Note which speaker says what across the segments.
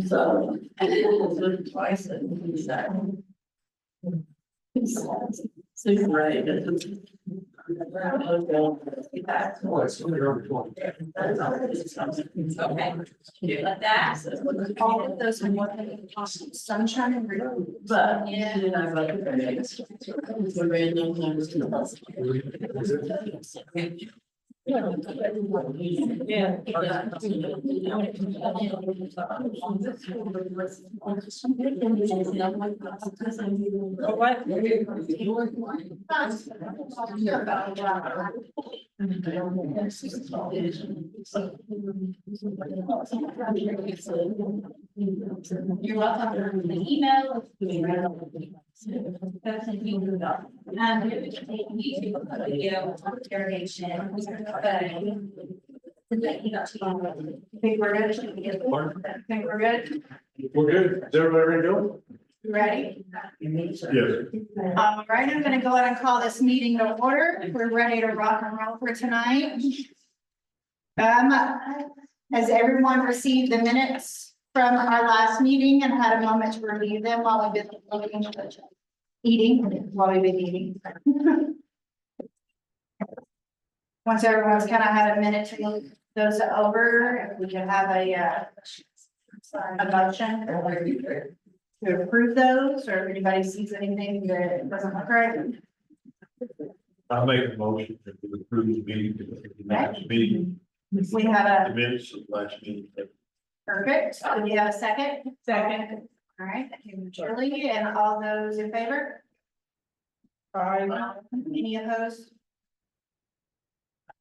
Speaker 1: So, and it was lived twice and he's that. So you're right.
Speaker 2: Okay. You let that.
Speaker 3: All of those are more than sunshine and rain.
Speaker 1: But,
Speaker 2: Yeah.
Speaker 1: you know, I like it. It's a random numbers to the bus.
Speaker 2: Yeah. You're welcome. The email. That's an email. YouTube video irrigation.
Speaker 3: Think we're good? Think we're good?
Speaker 4: We're good. Is everybody ready to go?
Speaker 3: You ready?
Speaker 4: Yes.
Speaker 3: All right, I'm gonna go ahead and call this meeting to order. We're ready to rock and roll for tonight. Has everyone received the minutes from our last meeting and had a moment to review them while we've been eating? Once everyone's kind of had a minute to look those over, if we can have a motion to approve those, or if anybody sees anything that doesn't look right.
Speaker 4: I'll make a motion to approve the meeting, the next meeting,
Speaker 3: We have
Speaker 4: the
Speaker 3: a,
Speaker 4: minutes of last meeting.
Speaker 3: perfect. Do we have a second?
Speaker 2: Second.
Speaker 3: All right, thank you, Julie, and all those in favor? Any opposed?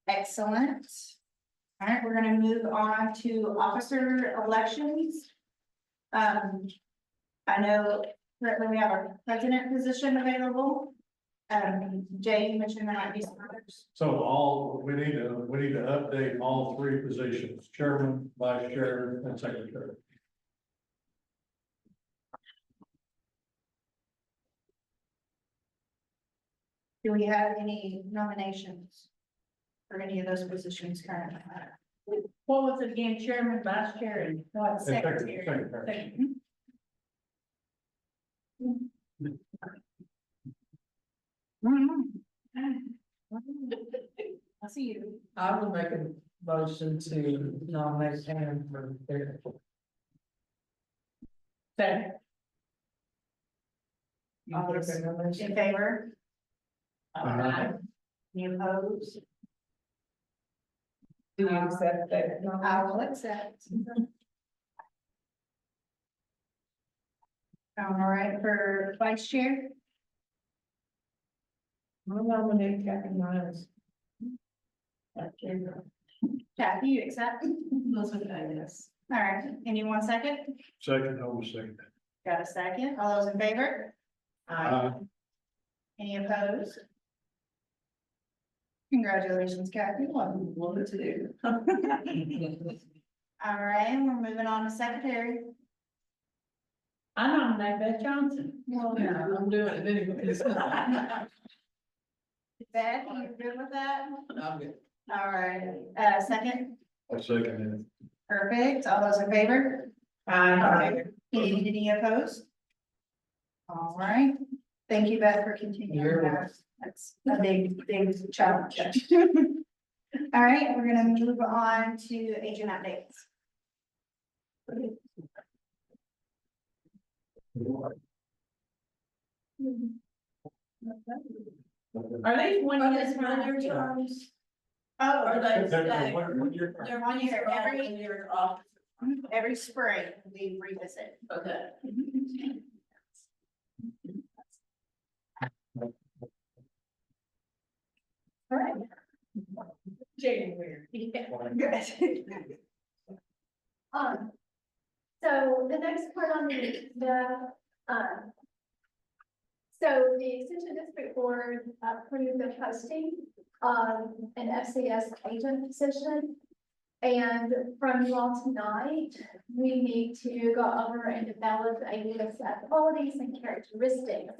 Speaker 3: Excellent. All right, we're gonna move on to officer elections. I know currently we have our president position available. Jay, you mentioned there might be some others.
Speaker 4: So we need to update all three positions, chairman, vice chair, and secretary.
Speaker 3: Do we have any nominations for any of those positions currently?
Speaker 2: What was it again, chairman, vice chair, and what?
Speaker 4: And secretary.
Speaker 3: I see you.
Speaker 1: I would make a motion to nominate Pam for their.
Speaker 2: Second.
Speaker 3: All those in favor? Any opposed?
Speaker 1: Do you accept that?
Speaker 3: I will accept. All right, for vice chair,
Speaker 1: I'll nominate Kathy Miles.
Speaker 3: Kathy, you accept?
Speaker 1: Those are the, yes.
Speaker 3: All right, anyone second?
Speaker 4: Second, I will second.
Speaker 3: Got a second? All those in favor? Any opposed? Congratulations, Kathy.
Speaker 1: What we wanted to do.
Speaker 3: All right, and we're moving on to secretary.
Speaker 2: I nominate Beth Johnson.
Speaker 1: Well, yeah, I'm doing it anyway.
Speaker 3: Beth, you good with that?
Speaker 1: I'm good.
Speaker 3: All right, second,
Speaker 4: I second
Speaker 3: perfect. All those in favor? Any opposed? All right, thank you, Beth, for continuing
Speaker 1: You're
Speaker 3: that. That's a big challenge. All right, we're gonna move on to agent updates.
Speaker 2: Are they one
Speaker 1: Are
Speaker 2: year
Speaker 1: they
Speaker 2: terms?
Speaker 1: terms?
Speaker 3: Oh,
Speaker 1: Are they-
Speaker 3: they're 1 year, every,
Speaker 1: year off.
Speaker 3: every spring we revisit.
Speaker 1: Okay.
Speaker 3: All right.
Speaker 2: January.
Speaker 3: Good.
Speaker 5: So the next part on so the Extension District Board approved the posting of an FCS agent position. And from you all tonight, we need to go over and develop a list of qualities and characteristics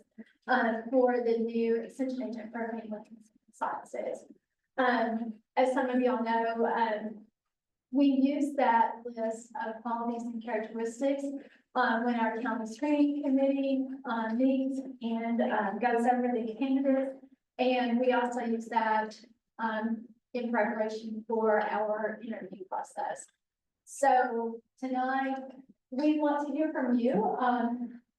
Speaker 5: for the new extension agent for Mainland Sciences. As some of y'all know, we use that list of qualities and characteristics when our county screening committee meets and goes over the candidates. And we also use that in preparation for our interview process. So tonight, we want to hear from you.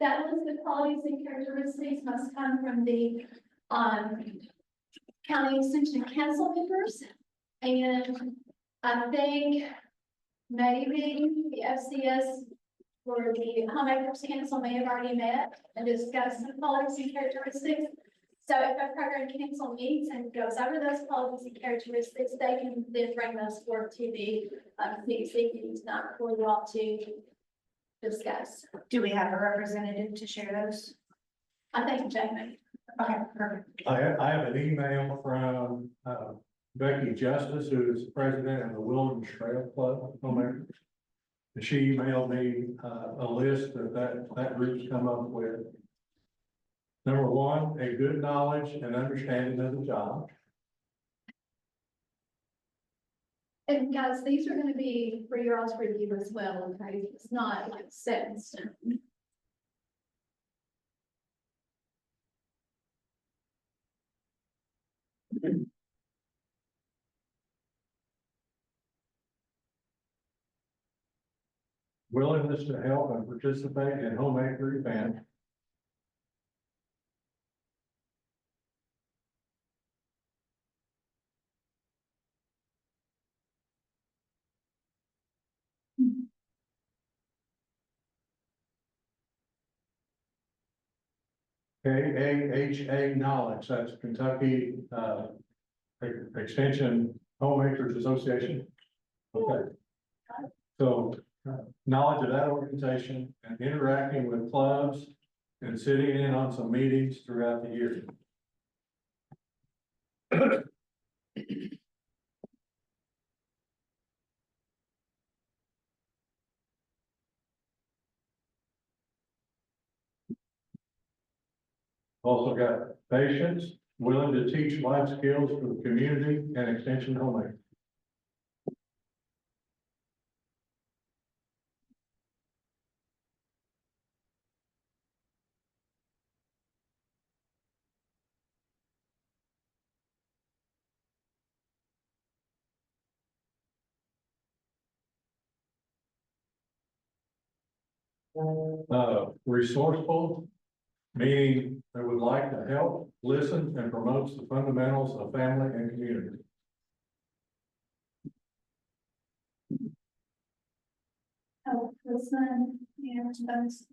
Speaker 5: That list of qualities and characteristics must come from the county extension council members. And I think maybe the FCS or the homemakers council may have already met and discussed some qualities and characteristics. So if a program council meets and goes over those qualities and characteristics, they can then bring those forward to the CEC meeting tonight for you all to discuss.
Speaker 3: Do we have a representative to share those?
Speaker 5: I think Jamie.
Speaker 3: Okay, perfect.
Speaker 4: I have an email from, Becky Justice, who is president of the Wilderness Trail Club Homemakers. And she emailed me, a list that group's come up with. Number one, a good knowledge and understanding of the job.
Speaker 5: And guys, these are going to be for your all's review as well, okay? It's not like set in stone.
Speaker 4: Willingness to help and participate in homemaker events. KAHA knowledge, that's Kentucky, Extension Homemakers Association. Okay. So, knowledge of that organization and interacting with clubs and sitting in on some meetings throughout the year. Also got patience, willing to teach life skills for the community and extension homemakers. Resourceful, meaning they would like to help, listen, and promotes the fundamentals of family and community.
Speaker 5: Oh, listen, and those.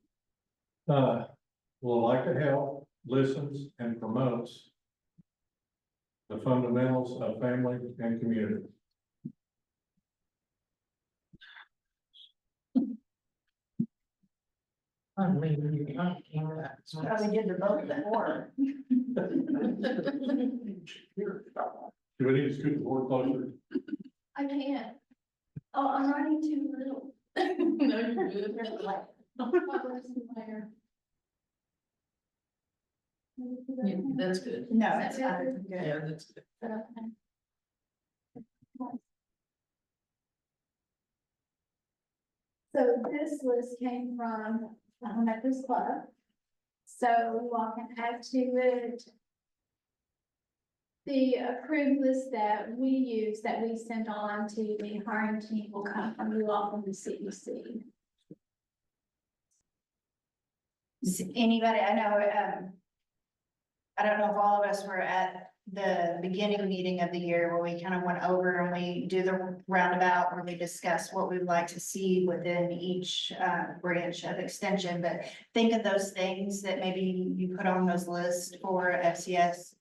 Speaker 4: Will like to help, listens, and promotes the fundamentals of family and community.
Speaker 1: I mean, you can't.
Speaker 3: Probably did the vote before.
Speaker 4: Do we need to scoot the board closer?
Speaker 5: I can't. Oh, I'm writing too little.
Speaker 2: No, you're good. Yeah, that's good.
Speaker 3: No, it's not.
Speaker 2: Yeah, that's good.
Speaker 5: So this list came from the Homemakers Club. So you all can add to it the approved list that we use, that we send on to the hiring team, will come from you all from the CEC.
Speaker 3: Anybody, I know, I don't know if all of us were at the beginning meeting of the year where we kind of went over and we do the roundabout where we discuss what we'd like to see within each branch of extension, but think of those things that maybe you put on those lists for FCS.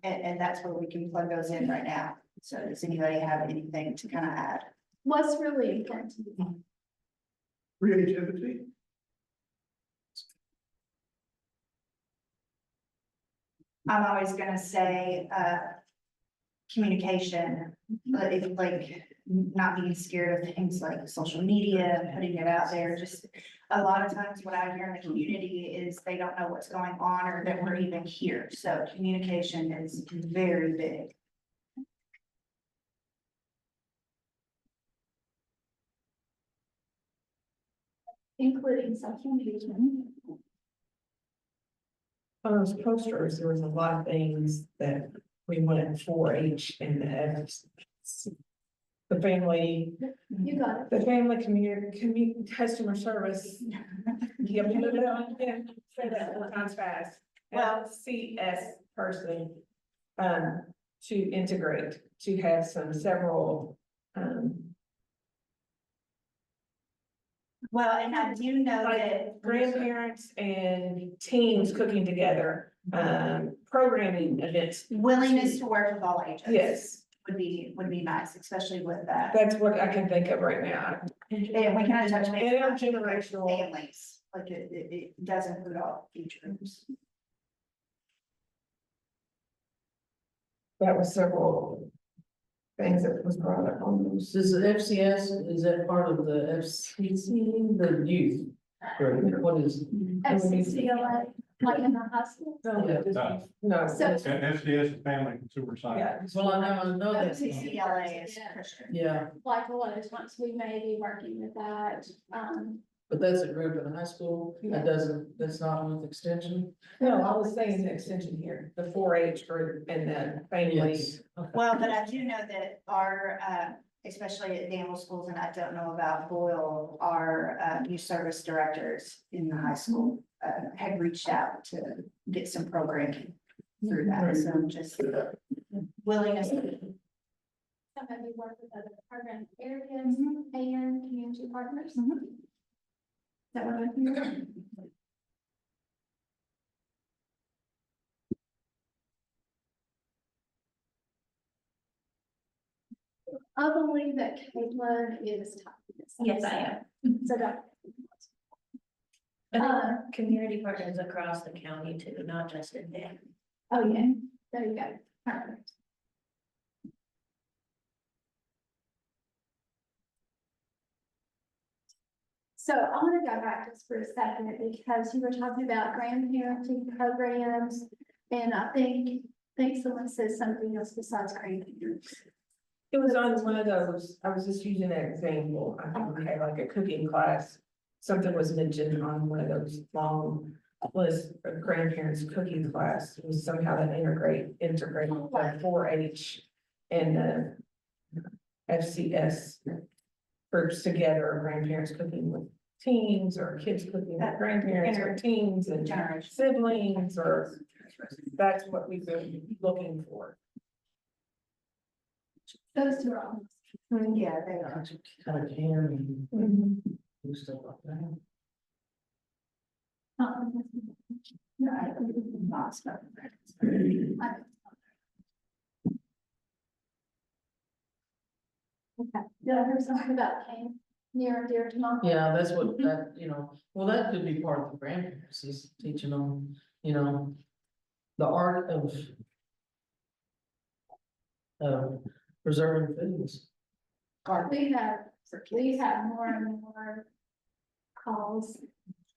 Speaker 3: And that's where we can plug those in right now. So does anybody have anything to kind of add?
Speaker 5: What's really important to you?
Speaker 4: Creativity.
Speaker 3: I'm always gonna say, communication, but if like not being scared of things like social media, and putting it out there, just a lot of times what I hear in the community is they don't know what's going on or that we're even here. So communication is very big.
Speaker 5: including social media.
Speaker 1: On those posters, there was a lot of things that we wanted 4-H and the family,
Speaker 5: You got it.
Speaker 1: the family community, customer service. You have to move it on again, say that 4 times fast.
Speaker 3: Well-
Speaker 1: CS person, to integrate, to have several,
Speaker 3: Well, and I do know that.
Speaker 1: grandparents and teens cooking together, programming events.
Speaker 3: Willingness to work with all ages.
Speaker 1: Yes,
Speaker 3: Would be nice, especially with that.
Speaker 1: that's what I can think of right now.
Speaker 3: And we kind of touch.
Speaker 1: Intergenerational.
Speaker 3: Families, like it does include all age groups.
Speaker 1: That was several things that was brought up on those.
Speaker 2: Does the FCS, is that part of the FCC, the youth? Or what is?
Speaker 5: FCCLA, like in the hospital.
Speaker 1: No,
Speaker 2: Yeah.
Speaker 1: no,
Speaker 5: So-
Speaker 4: And SDS is family consumer science.
Speaker 1: yeah.
Speaker 2: Well, I know that.
Speaker 3: CCLA is Christian.
Speaker 2: Yeah,
Speaker 5: Like a lot of times we may be working with that,
Speaker 2: but that's a group in high school, that doesn't, that's not with extension.
Speaker 1: No, I was saying the extension here, the 4-H group and the family.
Speaker 2: Yes.
Speaker 3: Well, but I do know that our, especially at Danville schools, and I don't know about Boyle, our youth service directors in the high school had reached out to get some programming through that, so I'm just willingness.
Speaker 5: some of you work with other program areas and community partners. Is that what I'm hearing? I believe that Caitlin is typing this.
Speaker 6: Yes, I am.
Speaker 5: So that.
Speaker 6: Community partners across the county too, not just in Danville.
Speaker 5: Oh, yeah, there you go. Perfect. So I want to go back just for a second because you were talking about grandparenting programs. And I think someone said something else besides grandparents.
Speaker 1: It was on one of those, I was just using that example, I think we had like a cooking class. Something was mentioned on one of those long list of grandparents cooking class, it was somehow that integrate the 4-H and the FCS groups together, grandparents cooking with teens or kids cooking with grandparents or teens and
Speaker 3: Generation.
Speaker 1: siblings, or that's what we've been looking for.
Speaker 5: Those two are all.
Speaker 3: Yeah, they are.
Speaker 2: Kind of can and do stuff like that.
Speaker 3: No, I don't think it's not stuff.
Speaker 5: Okay, did I hear something about Kane near and dear to my heart?
Speaker 2: Yeah, that's what, that, well, that could be part of the grandparents, is teaching them, the art of preserving foods.
Speaker 5: We have more and more calls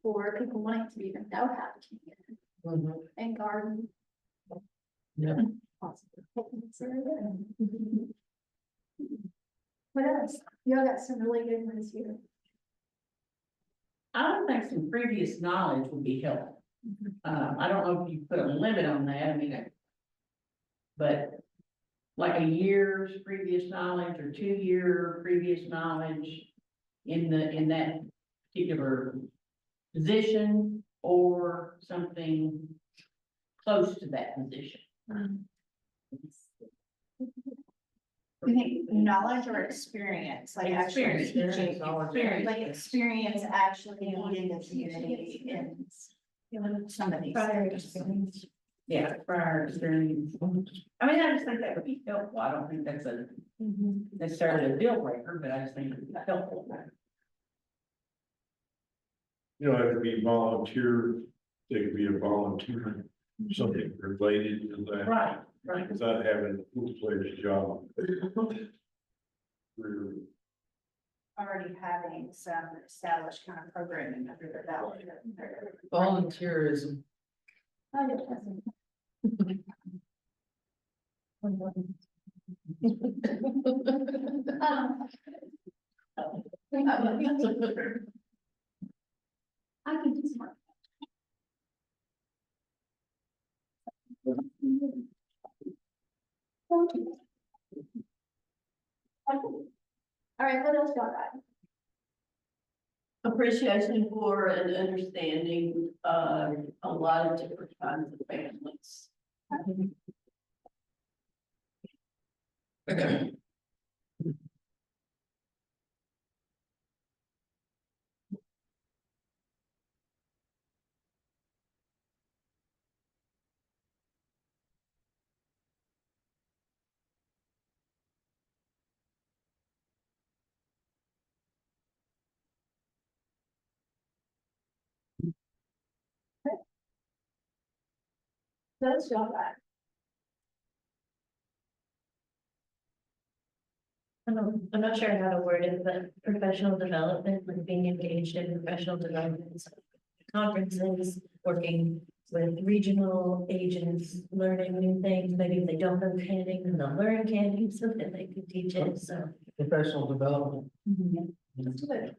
Speaker 5: for people wanting to even know how to can
Speaker 2: Mhm.
Speaker 5: and garden.
Speaker 2: Yeah.
Speaker 5: What else? You all got some really good ones here.
Speaker 7: I would think some previous knowledge would be helpful. I don't know if you put a limit on that, I mean. But like a year's previous knowledge or 2-year previous knowledge in that particular position or something close to that position.
Speaker 3: You think knowledge or experience, like actually
Speaker 7: Experience.
Speaker 3: teaching,
Speaker 7: Experience.
Speaker 3: like experience actually in the community in some of these things.
Speaker 7: Yeah, prior experience. I mean, I just think that would be helpful. I don't think that's a necessarily a deal breaker, but I just think it'd be helpful.
Speaker 8: You don't have to be volunteer, they could be a volunteer, something related to that,
Speaker 7: Right, right.
Speaker 8: without having a full-fledged job. Career.
Speaker 3: Already having some established kind of programming under their belt.
Speaker 2: Volunteerism.
Speaker 5: Oh, yeah, that's- Um, I can do smart. All right, what else y'all got?
Speaker 7: Appreciation for and understanding, a lot of different kinds of families.
Speaker 5: What else y'all got?
Speaker 6: I'm not sure how to word it, but professional development, like being engaged in professional development conferences, working with regional agents, learning new things. Maybe if they don't know canning, then they'll learn canning so that they can teach it, so.
Speaker 2: Professional development.
Speaker 5: Let's do it.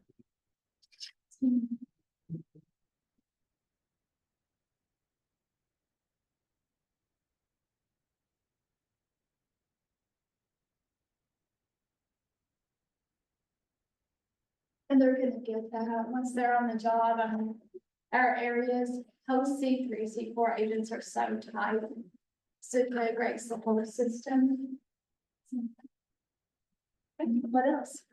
Speaker 5: And they're gonna get that, once they're on the job, our areas, post C3, C4 agents are so tight. So a great support system. What else?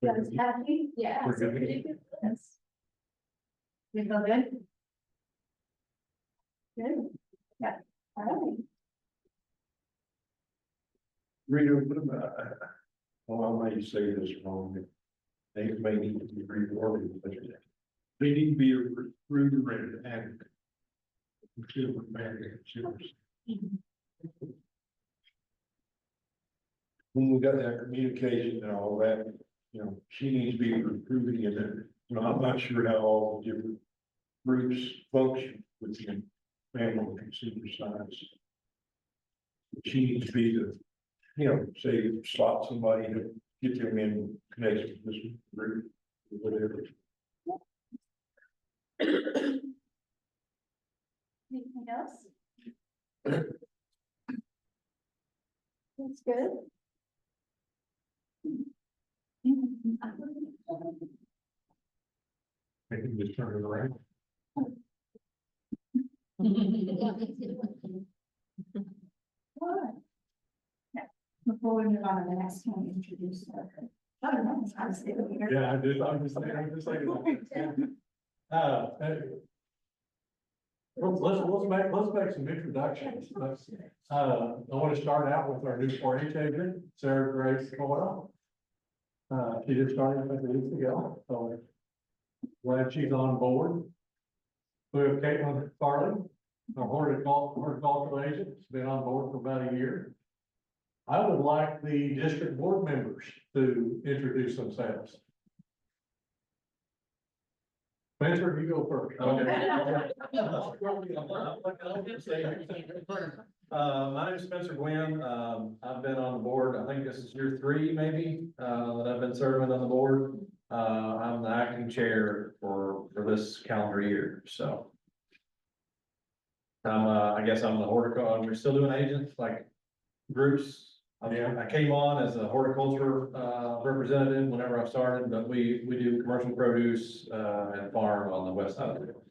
Speaker 5: You guys happy? Yeah.
Speaker 4: We're good.
Speaker 5: pretty good. Yes. You feel good? Good. Yeah. All right.
Speaker 8: Rita, what about, well, I may say this wrong. They may need to be reworded, but they need to be a recruiter and advocate. Consumer advocate, consumers. When we got that communication and all that, you know, she needs to be recruiting in it. You know, I'm not sure how all the different groups function within family and consumer science. She needs to be the, you know, say, slot somebody to get them in connection with this group, or whatever.
Speaker 5: Anything else? That's good.
Speaker 4: I can just turn it around.
Speaker 3: Before we move on to the next one, introduce. Oh, no, it's honestly weird.
Speaker 4: Yeah, I'm just saying. Let's make some introductions. I want to start out with our new 4-H agent, Sarah Grace Boyle. She just started a couple weeks ago, so glad she's on board. We have Caitlin Farley, our horticultural agent, has been on board for about a year. I would like the district board members to introduce themselves. Spencer, you go first.
Speaker 9: My name is Spencer Gwynn. I've been on the board, I think this is year 3 maybe, that I've been serving on the board. I'm the acting chair for this calendar year, so. I guess I'm the horticulture, we're still doing agents, like groups. I came on as a horticulture, representative whenever I started, but we do commercial produce, and farm on the west side of the world.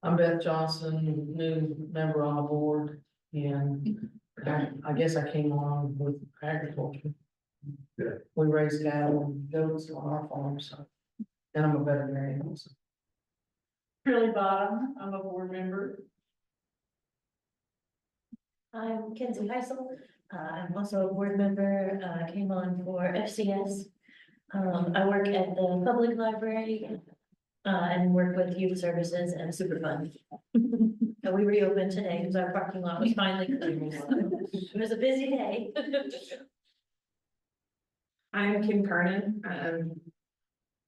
Speaker 2: I'm Beth Johnson, new member on the board, and I guess I came on with agriculture.
Speaker 4: Yeah.
Speaker 2: We raise cattle and goats on our farm, so, and I'm a veterinarian also.
Speaker 7: Shirley Bottom, I'm a board member.
Speaker 6: I'm Kenzie Heisel. I'm also a board member, came on for FCS. I work at the public library, and work with youth services and Superfund. And we reopened today because our parking lot was finally cleared. It was a busy day.
Speaker 1: I'm Kim Kernan.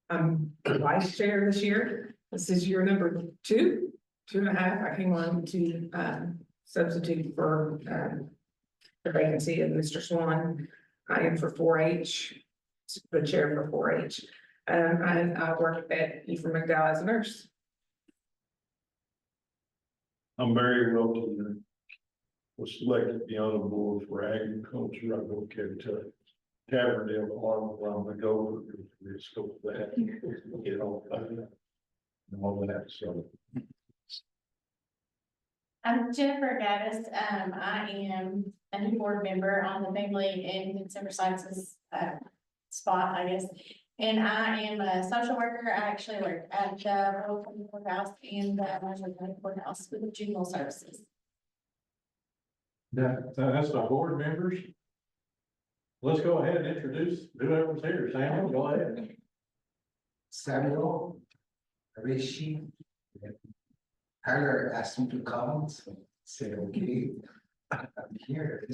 Speaker 1: I'm vice chair this year. This is year number 2.5. I came on to, substitute for, the vacancy of Mr. Swan. I am for 4-H, the chair for 4-H. And I work at Ephraim McDowell as a nurse.
Speaker 8: I'm very lucky that was selected to be on the board for agriculture. I work at Taverdale Farm around the Gopher. It's scope that, you know, and all that, so.
Speaker 3: I'm Jennifer Gaddis. I am a new board member on the Family and Consumer Sciences spot, I guess. And I am a social worker. I actually work at the Boyle County Courthouse and the Marshall County Courthouse with the juvenile services.
Speaker 4: That's the board members. Let's go ahead and introduce whoever's here. Samuel, go ahead.
Speaker 10: Samuel, Rishi, Tyler asked him to come, so I said, okay, I'm here.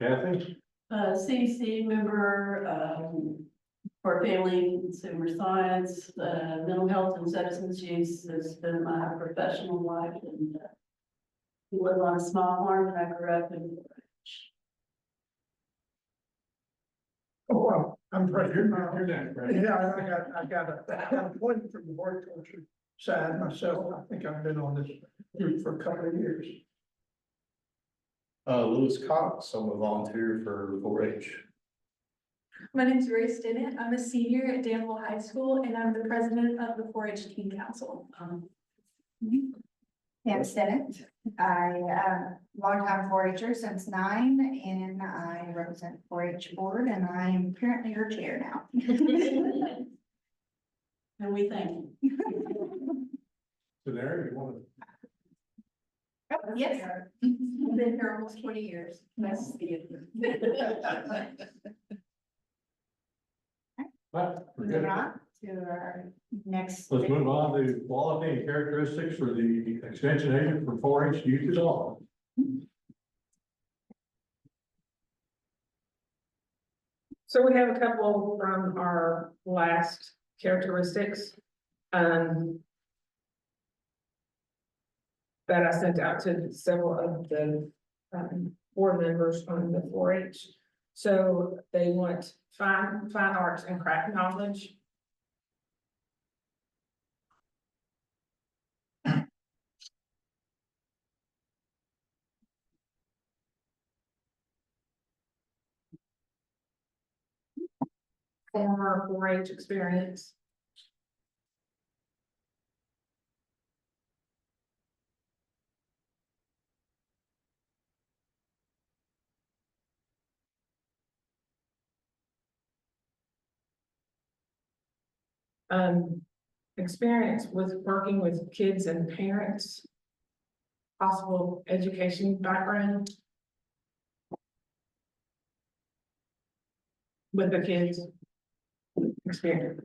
Speaker 4: Kathy?
Speaker 11: CEC member, for family and consumer science, mental health and substance use has been my professional life, and we live on a small farm, and I grew up in.
Speaker 12: Oh, well, I'm
Speaker 4: You're
Speaker 12: president.
Speaker 4: next, right?
Speaker 12: Yeah, I got a point from the horticulture side myself. I think I've been on this group for a couple of years.
Speaker 9: Lewis Cox, I'm a volunteer for 4-H.
Speaker 5: My name is Grace Stinnett. I'm a senior at Danville High School and I'm the president of the 4-H Teen Council.
Speaker 3: Pam Stinnett. I, longtime 4-H'er since 9, and I represent 4-H board, and I am currently your chair now.
Speaker 11: And we thank you.
Speaker 4: So there, you want
Speaker 3: Yes.
Speaker 5: I've been here almost 20 years. Nice to see you.
Speaker 4: to, we're
Speaker 3: Moving
Speaker 4: good.
Speaker 3: on to our next.
Speaker 4: Let's move on to quality and characteristics for the extension agent for 4-H youth adult.
Speaker 1: So we have a couple from our last characteristics. That I sent out to several of the board members on the 4-H. So they want fine arts and craft knowledge. Former 4-H experience. Experience with working with kids and parents. Possible education background. With the kids. Experience.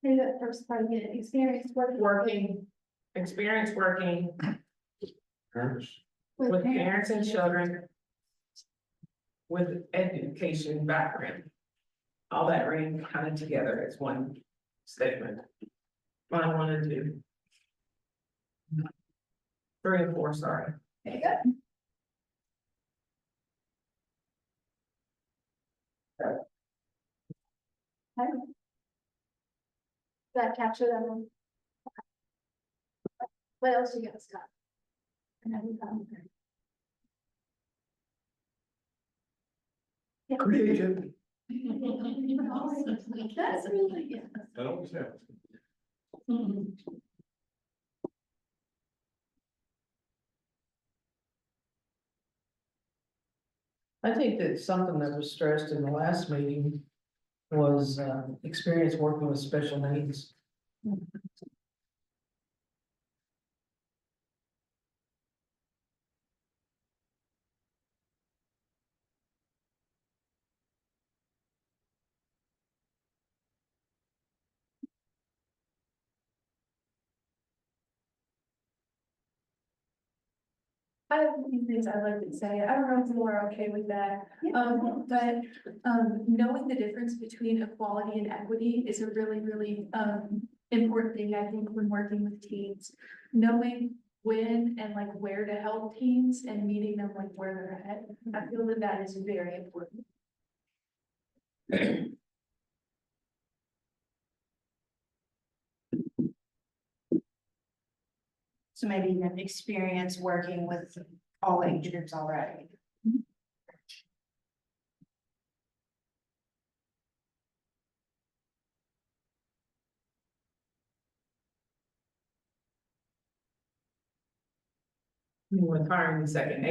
Speaker 5: Maybe that first part, get experience working
Speaker 1: Experience working
Speaker 4: Parents?
Speaker 1: with parents and children. With education background. All that ring kind of together as one statement. 1, 1, and 2. 3 and 4, sorry.
Speaker 5: There you go. Okay. That capture them. What else you got, Scott? And then we found her. Yeah.
Speaker 12: Creativity.
Speaker 5: That's really good.
Speaker 4: That always helps.
Speaker 2: I think that something that was stressed in the last meeting was, experience working with special needs.
Speaker 5: I have a few things I'd like to say. I don't know if you are okay with that. Knowing the difference between equality and equity is a really, important thing, I think, when working with teens. Knowing when and like where to help teens and meeting them like where they're at. I feel that that is very important.
Speaker 3: So maybe you have experience working with all age groups already.
Speaker 1: With hiring the second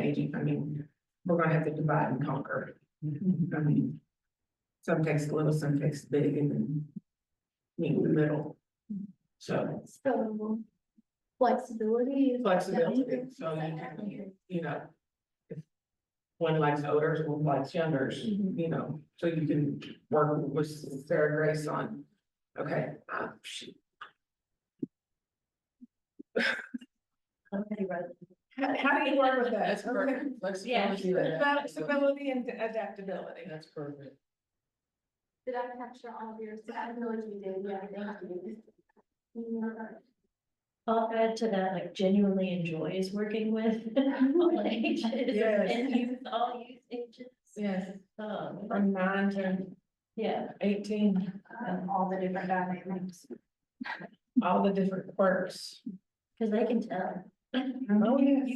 Speaker 1: agent, I mean, we're gonna have to divide and conquer. I mean, some takes little, some takes big, and then meet in the middle. So
Speaker 5: So flexibility. is
Speaker 1: flexibility, so you can, you know, if one likes odors, one likes youngers, you know, so you can work with Sarah Grace on, okay, shoot.
Speaker 6: Okay, right.
Speaker 1: How do you work with that?
Speaker 2: That's perfect. Flexibility.
Speaker 1: Flexibility and adaptability.
Speaker 2: That's perfect.
Speaker 5: Did I capture all of yours? I feel like you did, yeah, thank you.
Speaker 6: I'll add to that, like genuinely enjoys working with all ages
Speaker 1: Yes.
Speaker 6: and youth, all youth ages.
Speaker 1: Yes,
Speaker 6: Um,
Speaker 1: from 9 to
Speaker 6: yeah,
Speaker 1: 18,
Speaker 3: And all the different dynamics.
Speaker 1: all the different quirks.
Speaker 6: because they can tell.
Speaker 1: Oh, yes.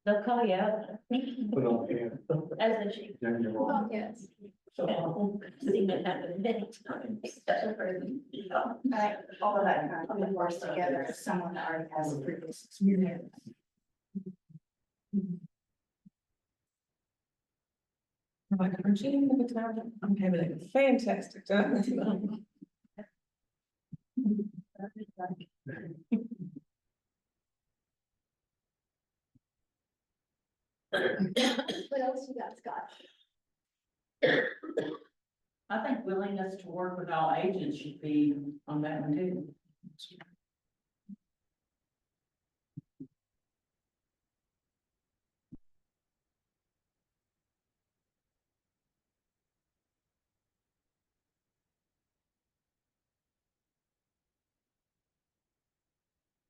Speaker 6: They'll call you out
Speaker 8: Put on hand.
Speaker 6: as a chief.
Speaker 8: Then you're wrong.
Speaker 5: Oh, yes.
Speaker 6: Seen it happen many times.
Speaker 3: Like, all of that kind of works together as someone that already has a previous experience.
Speaker 1: I'm like, aren't you having a good time? I'm having a fantastic time.
Speaker 5: What else you got, Scott?
Speaker 7: I think willingness to work with all agents should be on that one too.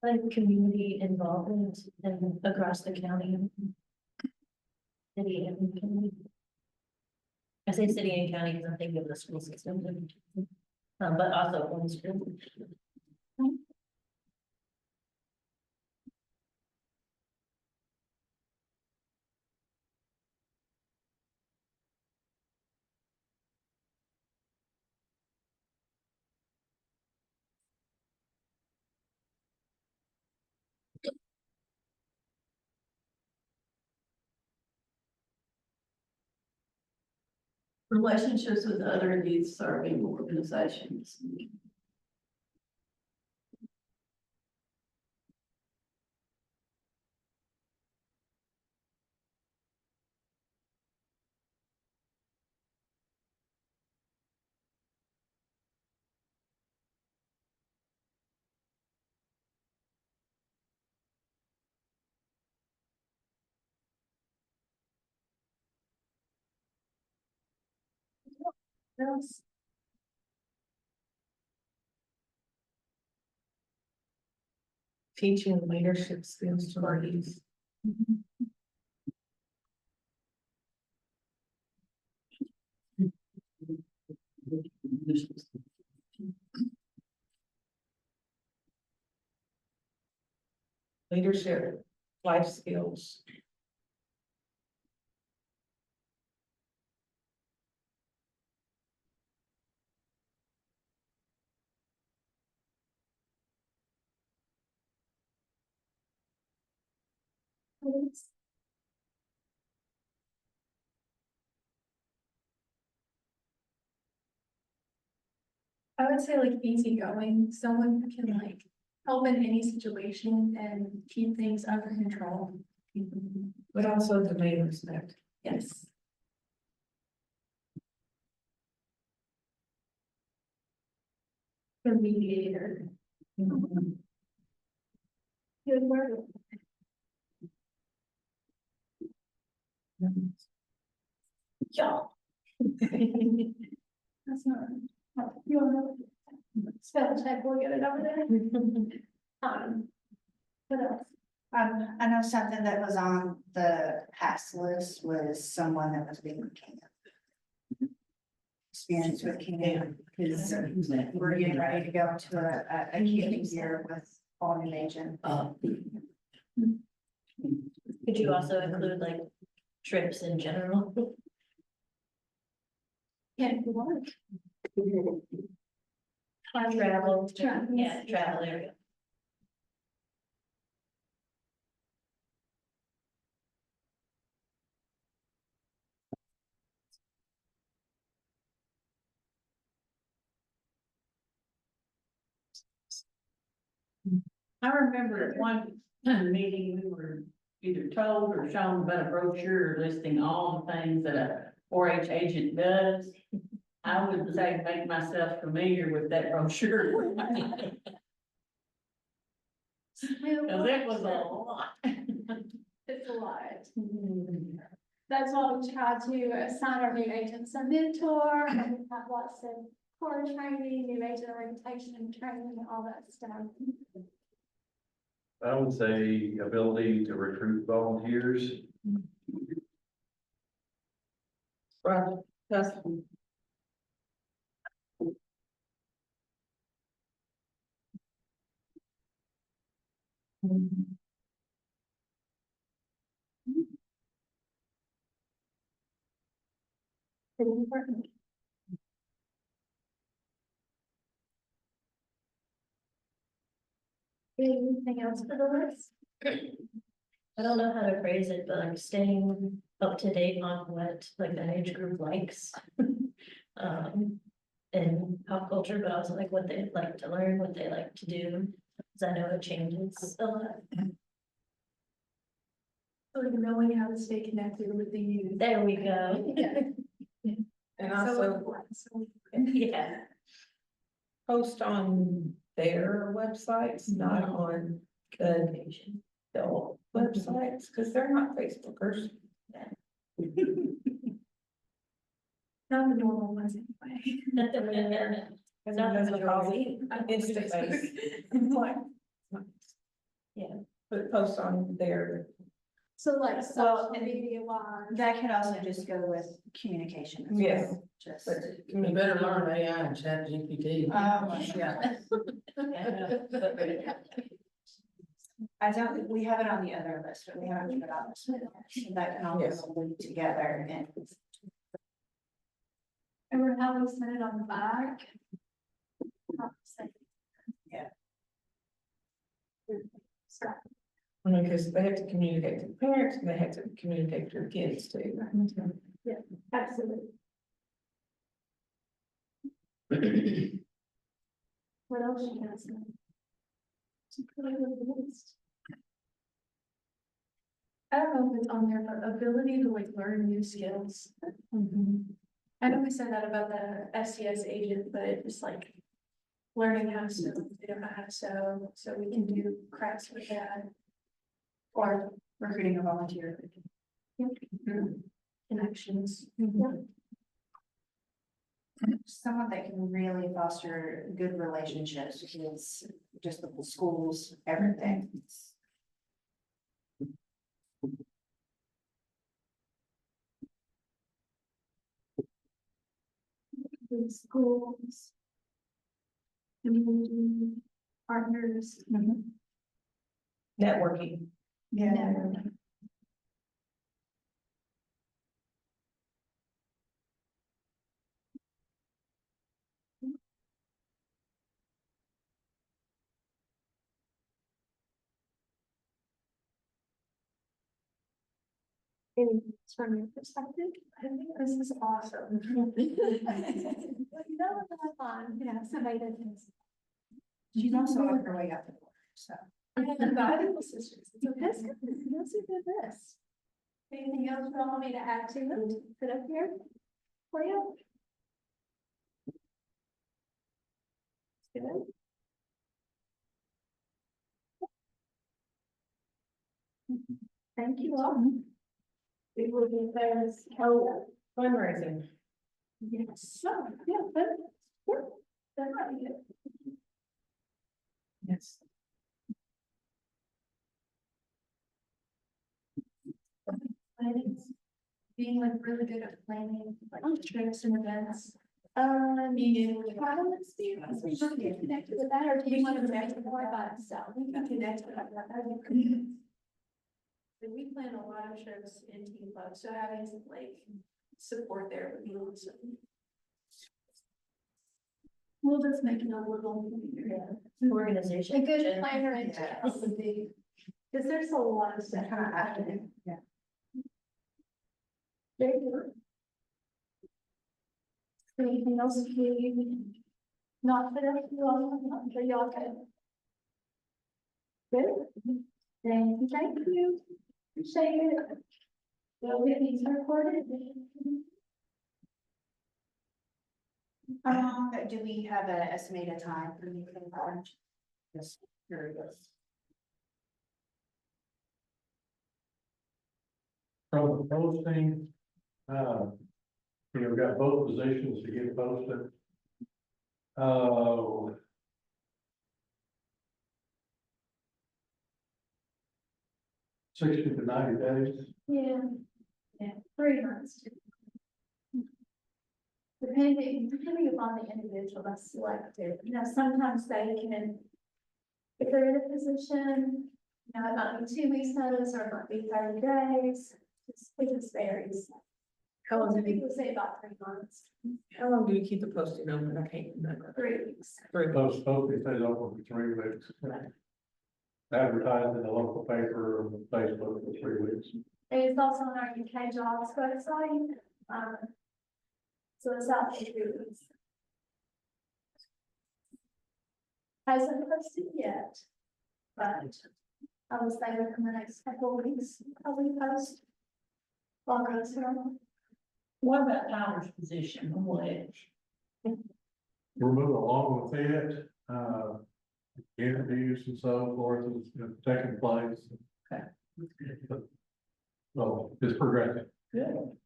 Speaker 6: Like community involvement and across the county. City and county. I say city and county because I'm thinking of the school system. But also on school.
Speaker 11: Relationships with other youth serving organizations.
Speaker 5: Else?
Speaker 1: Teaching leadership skills to our youth. Leadership, life skills.
Speaker 5: I would say like easygoing, someone who can like help in any situation and keep things under control.
Speaker 1: But also demand respect.
Speaker 5: Yes. The mediator. Good work.
Speaker 6: Y'all.
Speaker 5: That's not, you want to spell check, we'll get it over there. What else?
Speaker 3: I know something that was on the pass list was someone that was being experience with King, because we're getting ready to go into a key year with all new agent.
Speaker 6: Could you also include like trips in general?
Speaker 5: Yeah, if you want.
Speaker 6: Travel,
Speaker 5: Travel.
Speaker 6: yeah, travel area.
Speaker 7: I remember at one meeting, we were either told or shown about a brochure listing all the things that a 4-H agent does. I would say make myself familiar with that brochure. Cause it was a lot.
Speaker 5: It's a lot. That's why we try to assign our new agents a mentor, and we have lots of core training, new agent orientation and training, and all that stuff.
Speaker 9: I would say ability to recruit volunteers.
Speaker 2: Right, that's.
Speaker 5: Pretty important. Anything else for the list?
Speaker 6: I don't know how to phrase it, but like staying up to date on what like the age group likes. In pop culture, but also like what they like to learn, what they like to do, because I know it changes a lot.
Speaker 5: Like knowing how to stay connected with the youth.
Speaker 6: There we go.
Speaker 5: Yeah.
Speaker 1: And
Speaker 5: So
Speaker 1: also
Speaker 5: important, so
Speaker 6: Yeah,
Speaker 1: post on their websites, not on the adult websites, because they're not Facebookers.
Speaker 5: not the normal ones anyway.
Speaker 1: Because
Speaker 6: Not the
Speaker 1: that's what calls
Speaker 6: majority.
Speaker 1: Insta face.
Speaker 6: Yeah.
Speaker 1: But post on their,
Speaker 5: So like
Speaker 3: Well,
Speaker 5: social media wise.
Speaker 3: That could also just go with communication as
Speaker 1: Yes.
Speaker 3: well, just.
Speaker 1: but
Speaker 2: You better learn AI and chat GPT.
Speaker 3: Yeah. I don't, we have it on the other list, but we haven't put it on this one, so that can all
Speaker 1: Yes.
Speaker 3: go together and.
Speaker 5: Remember how we sent it on the back?
Speaker 3: Yeah.
Speaker 1: because they have to communicate to parents, and they have to communicate to their kids too.
Speaker 5: Yeah, absolutely. What else you guys know? I don't know if it's on there, but ability to like learn new skills. I know we said that about the SCS agent, but it's like learning how to sew. They don't know how to sew, so we can do crafts with that. Or
Speaker 3: Recruiting a volunteer.
Speaker 5: connections.
Speaker 3: Someone that can really foster good relationships with just the schools, everything.
Speaker 5: In schools. Community partners.
Speaker 1: Networking.
Speaker 3: Yeah.
Speaker 5: And from your perspective, I think this is awesome. You know, it's fun, you know, somebody that is.
Speaker 3: She's also on her way out the door, so.
Speaker 5: I have a valuable sisters. So this, this is good this. Anything else you want me to add to it? Put up here for you? Good. Thank you all. It will be famous.
Speaker 1: Fundraising.
Speaker 5: Yes, so, yeah, that might be it.
Speaker 1: Yes.
Speaker 5: Being like really good at planning, like trips and events. You do travel experience, we should get connected with that, or do you want to connect more by itself? We can connect with that. We plan a lot of trips in Team Club, so having some like support there would be awesome. We'll just make it a little.
Speaker 6: Organization.
Speaker 5: A good
Speaker 6: Jen.
Speaker 5: planner and would be, because there's a lot of stuff happening.
Speaker 3: Yeah.
Speaker 5: Very good. Anything else we not put up you all, I'm sure y'all can. Good. Thank you. Appreciate it. We'll get these recorded.
Speaker 3: Do we have an estimated time for me to launch?
Speaker 1: Yes, here it is.
Speaker 4: From the posting, we've got both positions to get posted. Oh. 60 to 90 days.
Speaker 5: Yeah. 3 months. Depending upon the individual that's selected, sometimes they can, if they're in a position, it might be 2 weeks notice, or it might be 30 days, it just varies.
Speaker 1: How long do
Speaker 5: People say about 3 months,
Speaker 1: you keep the posting open? I can't remember.
Speaker 5: 3 weeks.
Speaker 4: Posting stays open for 3 weeks. Advertised in the local paper or Facebook for 3 weeks.
Speaker 5: And it's also on our UK jobs website, so it's out for 3 weeks. Hasn't posted yet, but I will say within the next couple of weeks, probably post. All goes well.
Speaker 7: What about Tyler's position, on what edge?
Speaker 4: We're moving along with it, interviews and so forth is taking place.
Speaker 7: Okay.
Speaker 4: So it's progressing.
Speaker 7: Good.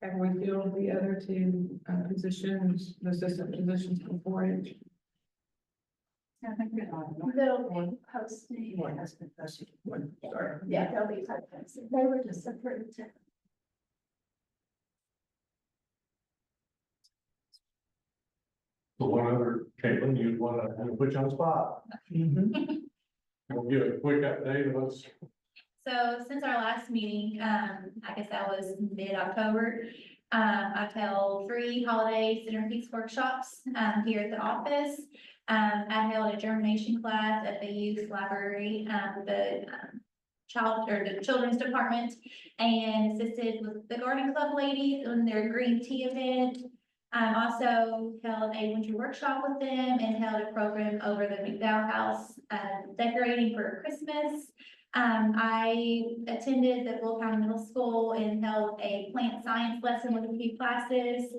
Speaker 1: Have we filled the other 2 positions, the assistant positions before it?
Speaker 5: They'll be posting.
Speaker 1: One has been posted. One, sorry.
Speaker 5: Yeah, they'll be posted. They were just approved.
Speaker 4: So one other, Caitlin, you want to put you on the spot? We'll give a quick update of us.
Speaker 13: So since our last meeting, I guess that was mid-October, I've held 3 holiday centerpiece workshops, here at the office. I held a germination class at the youth library, the children's department, and assisted with the garden club ladies on their green tea event. Also held a winter workshop with them and held a program over the McDowell House, decorating for Christmas. I attended the Will County Middle School and held a plant science lesson with a few classes,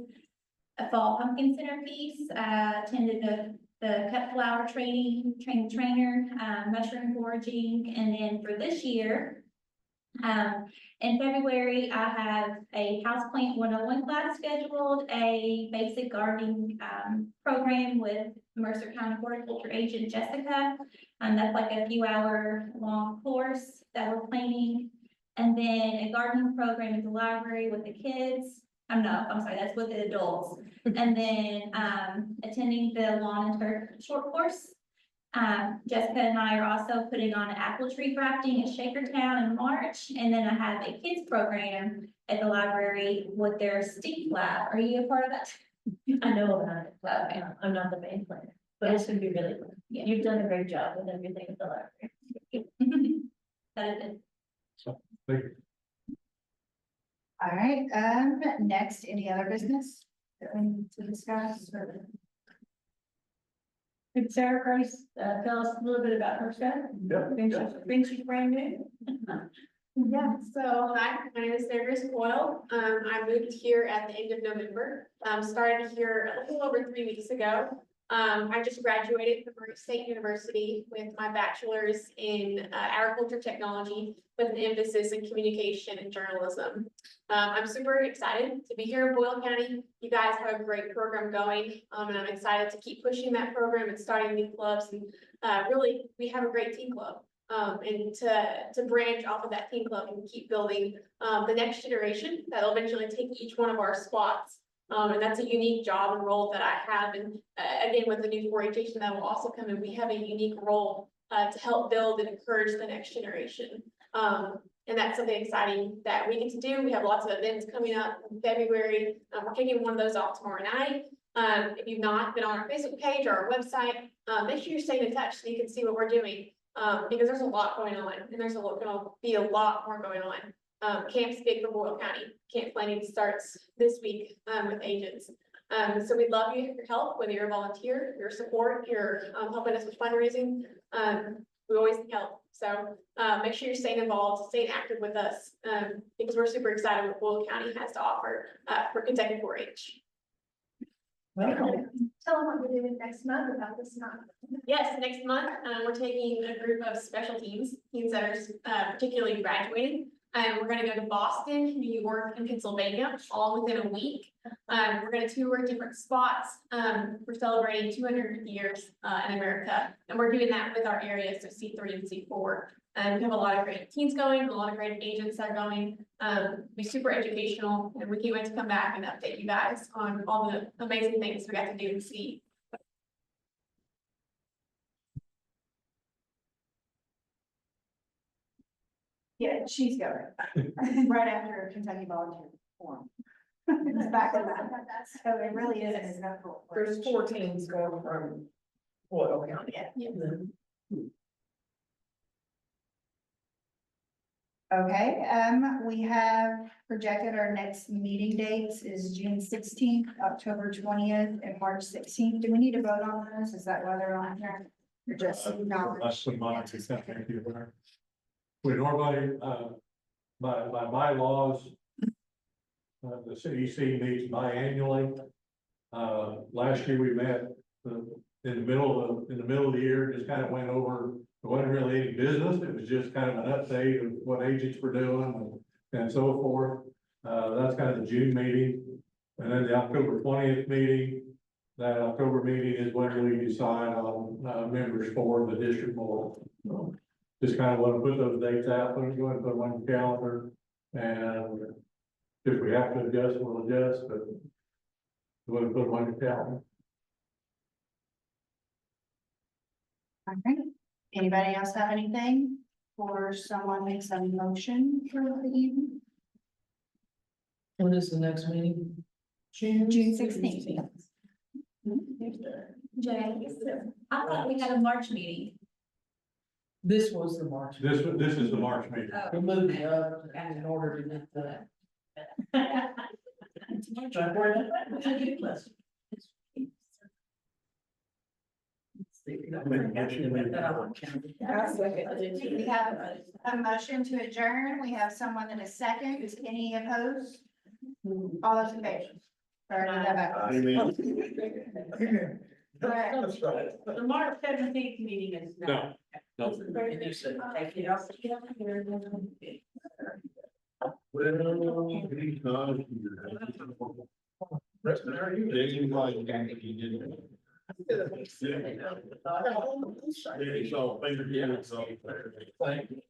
Speaker 13: a fall pumpkin centerpiece, attended the cut flower trainer, mushroom foraging, and then for this year, in February, I have a houseplant 101 class scheduled, a basic gardening program with Mercer County Horticulture agent Jessica. That's like a few hour long course that we're planning. And then a gardening program at the library with the kids. I'm sorry, that's with the adults. And then attending the lawn and turf short course. Jessica and I are also putting on an apple tree grafting at Shakertown in March. And then I have a kids program at the library with their Steep Lab. Are you a part of that?
Speaker 6: I know about it, but
Speaker 13: Okay.
Speaker 6: I'm not the main player, but it's gonna be really fun.
Speaker 13: Yeah.
Speaker 6: You've done a great job with everything at the library.
Speaker 13: That is it.
Speaker 4: Thank you.
Speaker 3: All right, next, any other business that we need to discuss or?
Speaker 11: Could Sarah Grace, tell us a little bit about herself? Think she's brand new?
Speaker 14: Yeah, so hi, my name is Sarah Grace Boyle. I moved here at the end of November. Started here a little over 3 weeks ago. I just graduated from Murray State University with my bachelor's in agriculture technology with an emphasis in communication and journalism. I'm super excited to be here in Boyle County. You guys have a great program going, and I'm excited to keep pushing that program and starting new clubs. And really, we have a great teen club. And to branch off of that teen club and keep building the next generation that'll eventually take each one of our spots. And that's a unique job and role that I have. And again, with the new 4-H agent that will also come in, we have a unique role to help build and encourage the next generation. And that's something exciting that we get to do. We have lots of events coming up in February. We're kicking one of those off tomorrow night. If you've not been on our Facebook page or our website, make sure you're staying in touch so you can see what we're doing. Because there's a lot going on, and there's gonna be a lot more going on. Camp's big for Boyle County. Camp planning starts this week with agents. So we'd love your help, whether you're a volunteer, your support, you're helping us with fundraising. We always need help. So make sure you're staying involved, staying active with us, because we're super excited what Boyle County has to offer for Kentucky 4-H.
Speaker 5: Tell them what we're doing next month about this month.
Speaker 14: Yes, next month, we're taking a group of special teams that are particularly graduating. We're gonna go to Boston, New York, and Pennsylvania, all within a week. We're gonna tour different spots. We're celebrating 250 years in America, and we're doing that with our areas of C3 and C4. We have a lot of great teams going, a lot of great agents that are going. Be super educational, and we can't wait to come back and update you guys on all the amazing things we got to do and see.
Speaker 3: Yeah, she's going, right after Kentucky Volunteer Forum. It's back to that. So it really is an example.
Speaker 1: There's 4 teams going from Boyle County.
Speaker 3: Okay, we have projected our next meeting dates is June 16th, October 20th, and March 16th. Do we need to vote on those? Is that why they're on here? Or just not?
Speaker 4: That's the month. We normally, by bylaws, the CEC meets biannually. Last year we met in the middle of the year, just kind of went over, it wasn't really any business, it was just kind of an update of what agents were doing and so forth. That's kind of the June meeting. And then the October 20th meeting, that October meeting is when we decide on members for the district board. So just kind of want to put those dates out, go ahead and put them on the calendar. And if we have to adjust, we'll adjust, but we'll put them on the calendar.
Speaker 3: Okay, anybody else have anything? Or someone makes a motion for the evening?
Speaker 2: When is the next meeting?
Speaker 3: June 16th.
Speaker 13: Jay, I thought we had a March meeting.
Speaker 2: This was the March.
Speaker 4: This is the March meeting.
Speaker 2: We moved it up in order to get the.
Speaker 3: We have a motion to adjourn. We have someone in a second. Is any opposed? All those in favor? Or did that back?
Speaker 12: Amen. That's right.
Speaker 7: The March 17th meeting is.
Speaker 4: No.
Speaker 2: And you said,
Speaker 7: Thank you.
Speaker 8: Well, he's not here. Daily life, he didn't. Yeah, he's all finger, yeah, it's all. Thank you.